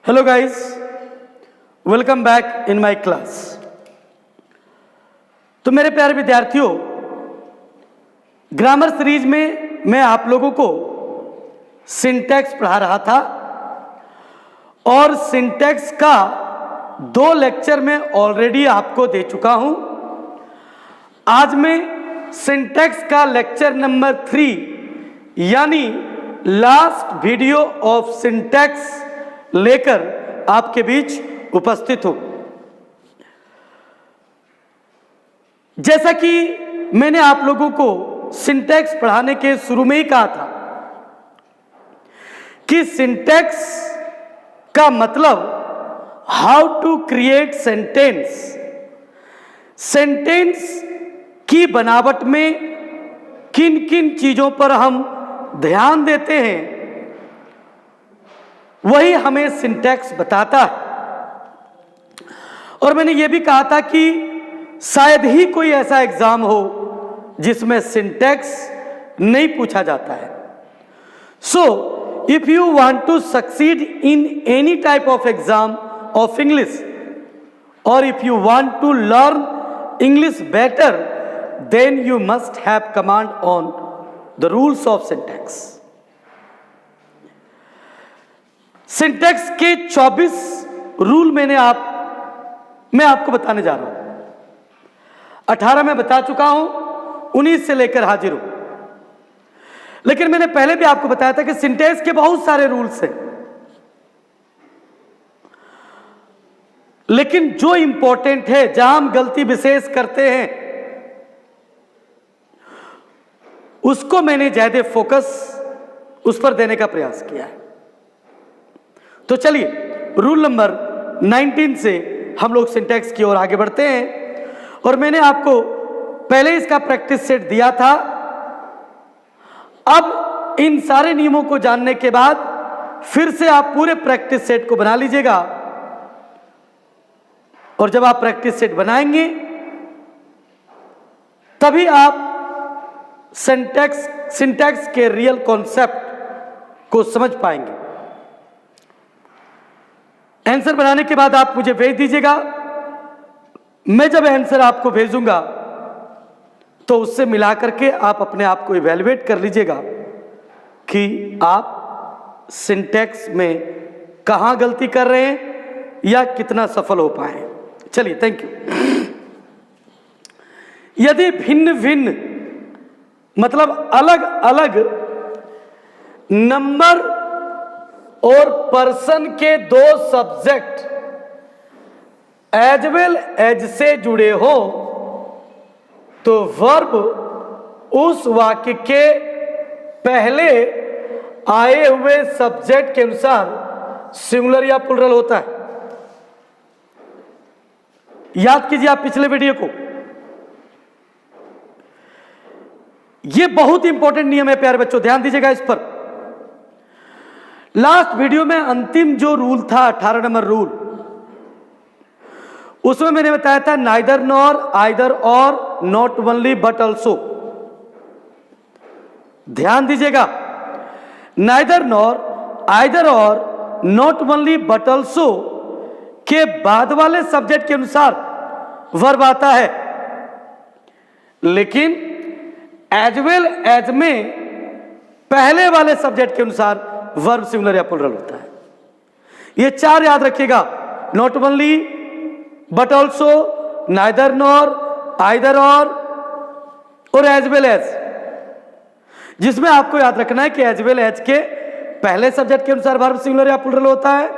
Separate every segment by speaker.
Speaker 1: Hello guys, welcome back in my class. तो मेरे प्यारे विद्यार्थियों, ग्रामर सीरीज में मैं आप लोगों को सिंटैक्स पढ़ा रहा था और सिंटैक्स का 2 लेक्चर मैं ऑलरेडी आपको दे चुका हूं। आज मैं सिंटैक्स का लेक्चर नंबर 3 यानी लास्ट वीडियो ऑफ सिंटैक्स लेकर आपके बीच उपस्थित हूं। जैसा कि मैंने आप लोगों को सिंटैक्स पढ़ाने के शुरू में ही कहा था कि सिंटैक्स का मतलब how to create sentence. Sentence की बनावट में किन किन चीजों पर हम ध्यान देते हैं वही हमें सिंटैक्स बताता है। और मैंने यह भी कहा था कि शायद ही कोई ऐसा एग्जाम हो जिसमें सिंटैक्स नहीं पूछा जाता है। So if you want to succeed in any type of exam of English और if you want to learn English better then you must have command on the rules of syntax. Syntax के 24 rule मैं आपको बताने जा रहा हूं। 18 मैं बता चुका हूं, 19 से लेकर हाजिर हूं। लेकिन मैंने पहले भी आपको बताया था कि सिंटैक्स के बहुत सारे रूल्स हैं, लेकिन जो इंपॉर्टेंट है, जहां हम गलती विशेष करते हैं, उसको मैंने ज्यादा फोकस उस पर देने का प्रयास किया है। तो चलिए रूल नंबर 19 से हम लोग सिंटैक्स की ओर आगे बढ़ते हैं। और मैंने आपको पहले इसका प्रैक्टिस सेट दिया था। अब इन सारे नियमों को जानने के बाद फिर से आप पूरे प्रैक्टिस सेट को बना लीजिएगा। और जब आप प्रैक्टिस सेट बनाएंगे तभी आप सिंटैक्स के रियल कॉन्सेप्ट को समझ पाएंगे। आंसर बनाने के बाद आप मुझे भेज दीजिएगा। मैं जब आंसर आपको भेजूंगा तो उससे मिला करके आप अपने आप को इवैल्यूएट कर लीजिएगा कि आप सिंटैक्स में कहां गलती कर रहे हैं या कितना सफल हो पाए। चलिए, थैंक यू। यदि भिन्न भिन्न मतलब अलग अलग नंबर और पर्सन के 2 सब्जेक्ट एज वेल एज से जुड़े हो तो वर्ब उस वाक्य के पहले आए हुए सब्जेक्ट के अनुसार सिंगुलर या प्लुरल होता है। याद कीजिए आप पिछले वीडियो को। यह बहुत इंपॉर्टेंट नियम है प्यारे बच्चों, ध्यान दीजिएगा इस पर। लास्ट वीडियो में अंतिम जो रूल था 18 नंबर रूल, उसमें मैंने बताया था नाइदर नॉर, आइदर और, नॉट ओनली बट ऑल्सो। ध्यान दीजिएगा, नाइदर नॉर, आइदर और, नॉट ओनली बट ऑल्सो के बाद वाले सब्जेक्ट के अनुसार वर्ब आता है, लेकिन एज वेल एज में पहले वाले सब्जेक्ट के अनुसार वर्ब सिंगुलर या प्लुरल होता है। ये 4 याद रखिएगा, not only but also, neither nor, either और एज वेल एज, जिसमें आपको याद रखना है कि एज वेल एज के पहले सब्जेक्ट के अनुसार वर्ब सिंगुलर या प्लुरल होता है,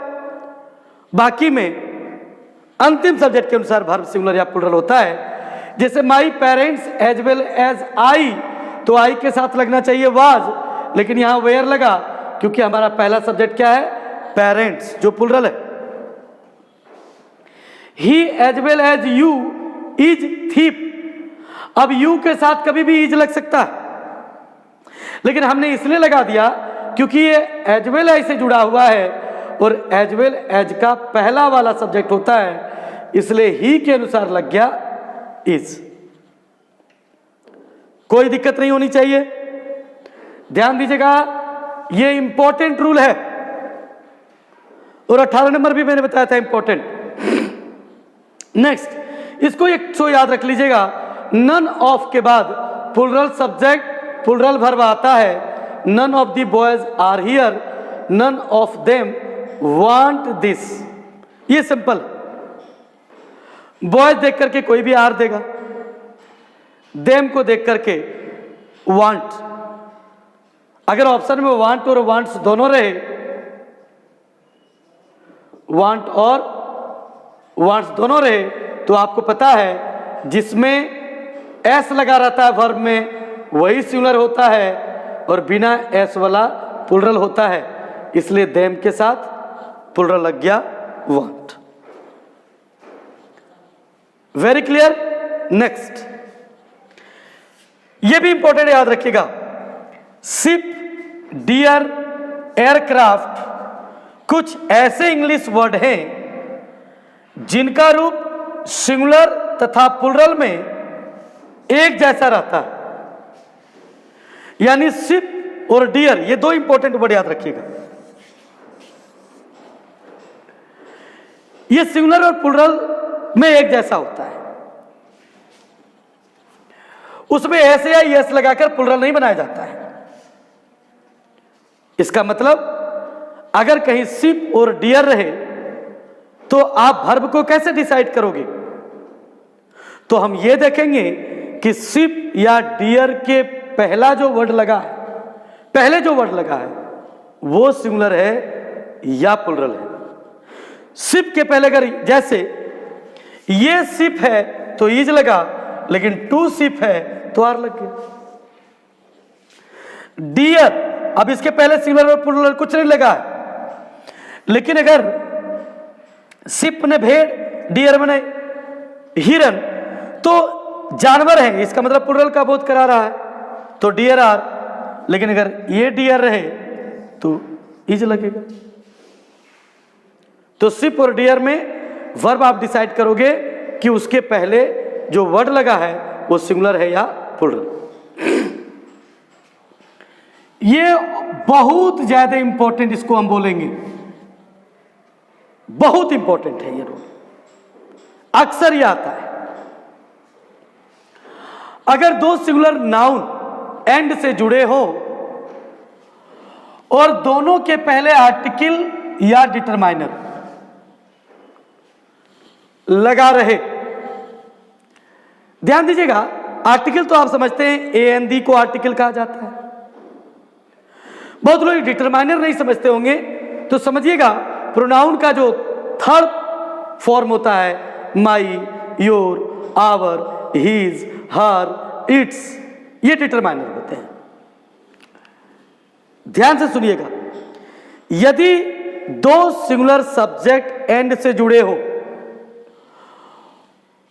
Speaker 1: बाकी में अंतिम सब्जेक्ट के अनुसार वर्ब सिंगुलर या प्लुरल होता है। जैसे my parents as well as I, तो आई के साथ लगना चाहिए वाज, लेकिन यहां वेयर लगा क्योंकि हमारा पहला सब्जेक्ट क्या है, पेरेंट्स, जो प्लुरल है। He as well as you is thief, अब यू के साथ कभी भी इज लग सकता है, लेकिन हमने इसलिए लगा दिया क्योंकि ये एज वेल एज से जुड़ा हुआ है और एज वेल एज का पहला वाला सब्जेक्ट होता है, इसलिए ही के अनुसार लग गया इज। कोई दिक्कत नहीं होनी चाहिए, ध्यान दीजिएगा, ये इंपॉर्टेंट रूल है। और 18 नंबर भी मैंने बताया था इंपॉर्टेंट। नेक्स्ट, इसको एक सो याद रख लीजिएगा, नन ऑफ के बाद प्लूरल सब्जेक्ट प्लूरल वर्ब आता है। None of the boys are here, none of them want this. ये सिंपल, बॉयज देख करके कोई भी आर देगा, देम को देख करके वांट। अगर ऑप्शन में वांट और वांट्स दोनों रहे, वांट और वांट्स दोनों रहे, तो आपको पता है जिसमें एस लगा रहता है वर्ब में वही सिंगुलर होता है, और बिना एस वाला प्लूरल होता है। इसलिए देम के साथ प्लूरल लग गया वांट। Very clear. नेक्स्ट, ये भी इंपॉर्टेंट याद रखिएगा, शिप, डियर, एयरक्राफ्ट कुछ ऐसे इंग्लिश वर्ड हैं जिनका रूप सिंगुलर तथा प्लूरल में एक जैसा रहता है। यानी शिप और डियर, ये दो इंपॉर्टेंट वर्ड याद रखिएगा। ये सिंगुलर और प्लूरल में एक जैसा होता है, उसमें एस या यस लगाकर प्लूरल नहीं बनाया जाता है। इसका मतलब अगर कहीं शिप और डियर रहे तो आप वर्ब को कैसे डिसाइड करोगे? तो हम ये देखेंगे कि शिप या डियर के पहला जो वर्ड लगा है, पहले जो वर्ड लगा है वो सिंगुलर है या प्लूरल है। शिप के पहले अगर जैसे ये शिप है तो इज लगा, लेकिन टू शिप है तो आर लग गया। डियर, अब इसके पहले सिंगुलर और प्लूरल कुछ नहीं लगा है, लेकिन अगर शिप ने भेड़, डियर बने हिरन, तो जानवर है, इसका मतलब प्लूरल का बोध करा रहा है, तो डियर आर। लेकिन अगर ये डियर रहे तो इज लगेगा। तो शिप और डियर में वर्ब आप डिसाइड करोगे कि उसके पहले जो वर्ड लगा है वो सिंगुलर है या प्लूरल। ये बहुत ज्यादा इंपॉर्टेंट, इसको हम बोलेंगे बहुत इंपॉर्टेंट है। ये रूल अक्सर ये आता है, अगर दो सिंगुलर नाउन एंड से जुड़े हो और दोनों के पहले आर्टिकल या डिटरमाइनर लगा रहे। ध्यान दीजिएगा, आर्टिकल तो आप समझते हैं ए एन दी को आर्टिकल कहा जाता है। बहुत लोग डिटरमाइनर नहीं समझते होंगे, तो समझिएगा प्रोनाउन का जो थर्ड फॉर्म होता है, my, your, our, his, her, its, ये डिटरमाइनर होते हैं। ध्यान से सुनिएगा, यदि दो सिंगुलर सब्जेक्ट एंड से जुड़े हो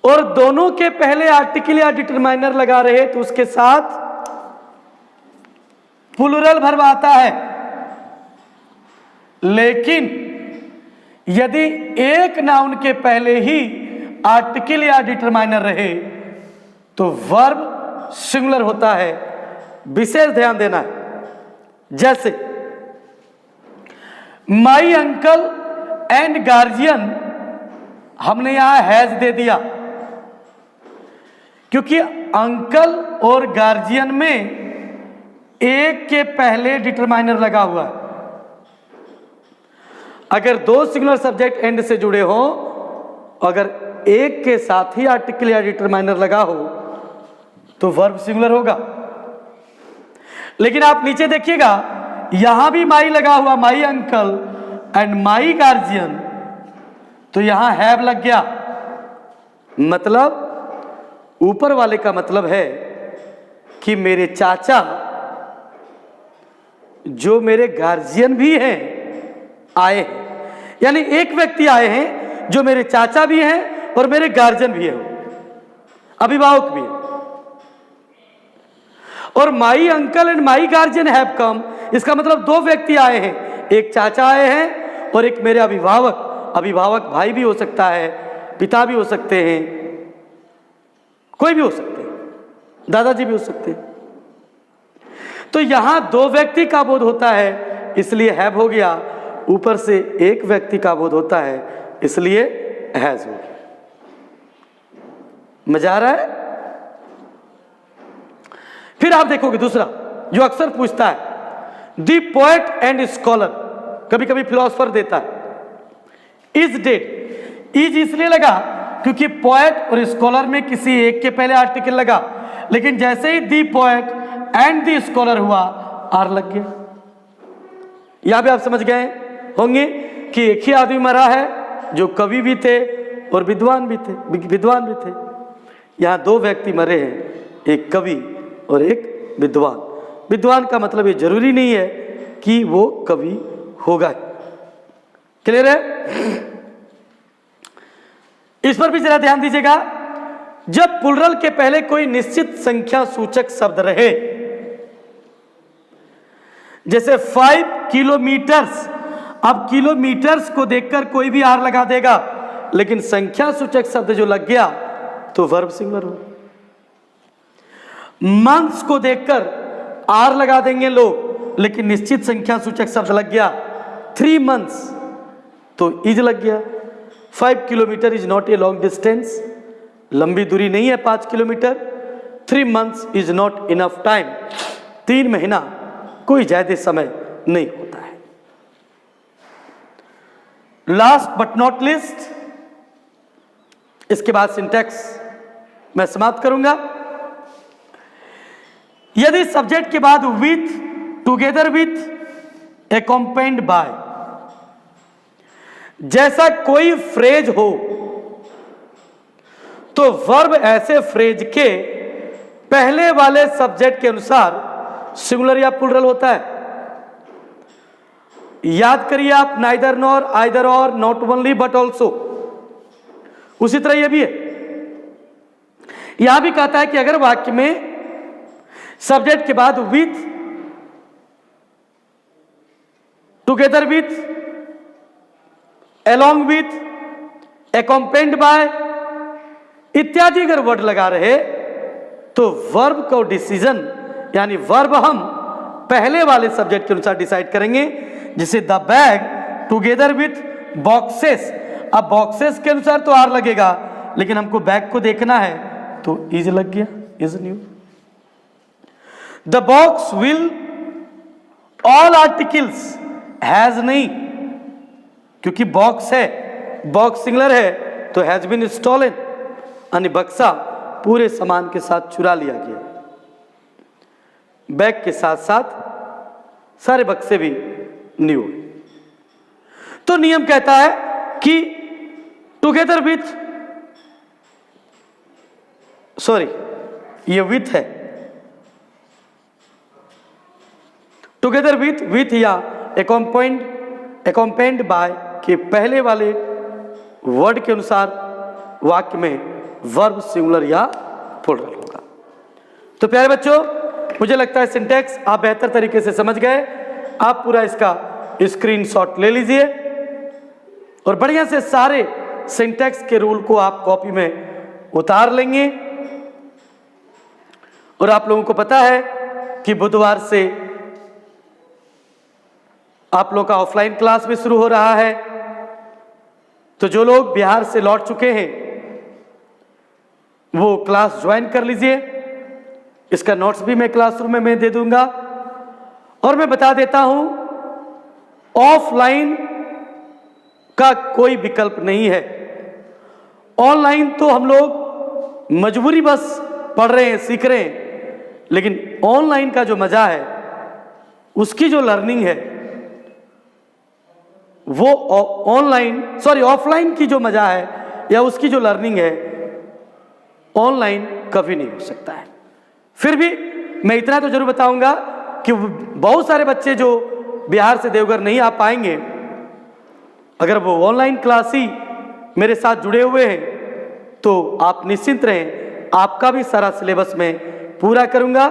Speaker 1: और दोनों के पहले आर्टिकल या डिटरमाइनर लगा रहे, तो उसके साथ प्लूरल वर्ब आता है। लेकिन यदि एक नाउन के पहले ही आर्टिकल या डिटरमाइनर रहे तो वर्ब सिंगुलर होता है। विशेष ध्यान देना है, जैसे माई अंकल एंड गार्जियन, हमने यहां हैज दे दिया क्योंकि अंकल और गार्जियन में एक के पहले डिटरमाइनर लगा हुआ है। अगर दो सिंगुलर सब्जेक्ट एंड से जुड़े हो, अगर एक के साथ ही आर्टिकल या डिटरमाइनर लगा हो तो वर्ब सिंगुलर होगा। लेकिन आप नीचे देखिएगा, यहां भी माई लगा हुआ, my uncle and my guardian, तो यहां हैव लग गया। मतलब ऊपर वाले का मतलब है कि मेरे चाचा जो मेरे गार्जियन भी हैं आए हैं, यानी एक व्यक्ति आए हैं जो मेरे चाचा भी हैं और मेरे गार्जियन भी हैं, अभिभावक भी हैं। और my uncle and my guardian have come, इसका मतलब दो व्यक्ति आए हैं, एक चाचा आए हैं और एक मेरे अभिभावक। अभिभावक भाई भी हो सकता है, पिता भी हो सकते हैं, कोई भी हो सकते हैं, दादाजी भी हो सकते हैं। तो यहां दो व्यक्ति का बोध होता है, इसलिए हैव हो गया। ऊपर से एक व्यक्ति का बोध होता है, इसलिए हैज हो गया। मजा आ रहा है? फिर आप देखोगे दूसरा जो अक्सर पूछता है, द पोएट एंड स्कॉलर, कभी कभी फिलोसफर देता है, इज डेड। इज इसलिए लगा क्योंकि पोएट और स्कॉलर में किसी एक के पहले आर्टिकल लगा, लेकिन जैसे ही the poet and the scholar हुआ आर लग गया। यहां भी आप समझ गए होंगे कि एक ही आदमी मरा है जो कवि भी थे और विद्वान भी थे। यहां दो व्यक्ति मरे हैं, एक कवि और एक विद्वान। विद्वान का मतलब ये जरूरी नहीं है कि वो कवि होगा। क्लियर है? इस पर भी जरा ध्यान दीजिएगा। जब प्लुरल के पहले कोई निश्चित संख्या सूचक शब्द रहे, जैसे 5 किलोमीटर्स, अब किलोमीटर्स को देखकर कोई भी आर लगा देगा, लेकिन संख्या सूचक शब्द जो लग गया तो वर्ब सिंगुलर हो। मंथ्स को देखकर आर लगा देंगे लोग, लेकिन निश्चित संख्या सूचक शब्द लग गया 3 मंथ्स तो इज लग गया। 5 kilometre is not a long distance, लंबी दूरी नहीं है 5 kilometre. 3 months is not enough time, 3 महीना कोई ज्यादा समय नहीं होता है। लास्ट बट नॉट लिस्ट, इसके बाद सिंटैक्स मैं समाप्त करूंगा। यदि सब्जेक्ट के बाद with, together with, accompanied by जैसा कोई फ्रेज हो, तो वर्ब ऐसे फ्रेज के पहले वाले सब्जेक्ट के अनुसार सिंगुलर या प्लुरल होता है। याद करिए आप, नाइदर नॉर, आइदर और, नॉट ओनली बट ऑल्सो। उसी तरह यह भी है, यहां भी कहता है कि अगर वाक्य में सब्जेक्ट के बाद with, together with, along with, accompanied by इत्यादि अगर वर्ड लगा रहे, तो वर्ब को डिसीजन यानी वर्ब हम पहले वाले सब्जेक्ट के अनुसार डिसाइड करेंगे। जैसे the bag together with boxes, अब बॉक्सेस के अनुसार तो आर लगेगा, लेकिन हमको बैग को देखना है तो इज लग गया, is new. The box will all articles, has नहीं, क्योंकि बॉक्स है, बॉक्स सिंगुलर है तो हैज बीन स्टॉलन, यानी बक्सा पूरे सामान के साथ चुरा लिया गया। बैग के साथ साथ सारे बक्से भी न्यू। तो नियम कहता है कि टुगेदर विथ, सॉरी ये विथ है, टुगेदर विथ, विथ या अकम्पेन्ड बाय के पहले वाले वर्ड के अनुसार वाक्य में वर्ब सिंगुलर या प्लुरल होगा। तो प्यारे बच्चों, मुझे लगता है सिंटैक्स आप बेहतर तरीके से समझ गए। आप पूरा इसका स्क्रीनशॉट ले लीजिए और बढ़िया से सारे सिंटैक्स के रूल को आप कॉपी में उतार लेंगे। और आप लोगों को पता है कि बुधवार से आप लोगों का ऑफलाइन क्लास भी शुरू हो रहा है। तो जो लोग बिहार से लौट चुके हैं वो क्लास ज्वाइन कर लीजिए। इसका नोट्स भी मैं क्लासरूम में दे दूंगा। और मैं बता देता हूं, ऑफलाइन का कोई विकल्प नहीं है। ऑनलाइन तो हम लोग मजबूरी बस पढ़ रहे हैं, सीख रहे हैं, लेकिन ऑनलाइन का जो मजा है, उसकी जो लर्निंग है वो ऑफलाइन की जो मजा है या उसकी जो लर्निंग है ऑनलाइन कभी नहीं हो सकता है। फिर भी मैं इतना तो जरूर बताऊंगा कि बहुत सारे बच्चे जो बिहार से देवघर नहीं आ पाएंगे, अगर वो ऑनलाइन क्लास ही मेरे साथ जुड़े हुए हैं तो आप निश्चिंत रहें, आपका भी सारा सिलेबस में पूरा करूंगा।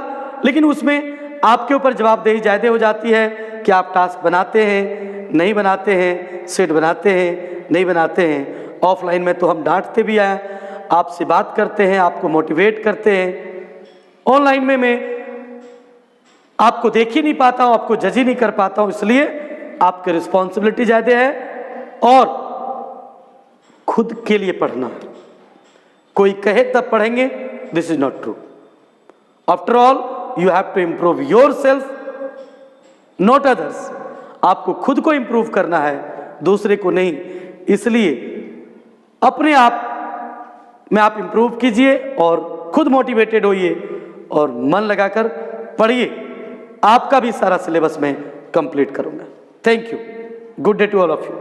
Speaker 1: लेकिन उसमें आपके ऊपर जवाबदेही ज़्यादा हो जाती है कि आप टास्क बनाते हैं नहीं बनाते हैं, सेट बनाते हैं नहीं बनाते हैं। ऑफलाइन में तो हम डांटते भी हैं, आपसे बात करते हैं, आपको मोटिवेट करते हैं। ऑनलाइन में मैं आपको देख ही नहीं पाता हूं, आपको जज ही नहीं कर पाता हूं, इसलिए आपकी रिस्पॉन्सिबिलिटी ज़्यादा है और खुद के लिए पढ़ना, कोई कहे तब पढ़ेंगे, this is not true. After all you have to improve yourself, not others. आपको खुद को इंप्रूव करना है, दूसरे को नहीं। इसलिए अपने आप में आप इंप्रूव कीजिए और खुद मोटिवेटेड होइए और मन लगाकर पढ़िए। आपका भी सारा सिलेबस मैं कंप्लीट करूंगा। Thank you. Good day to all of you.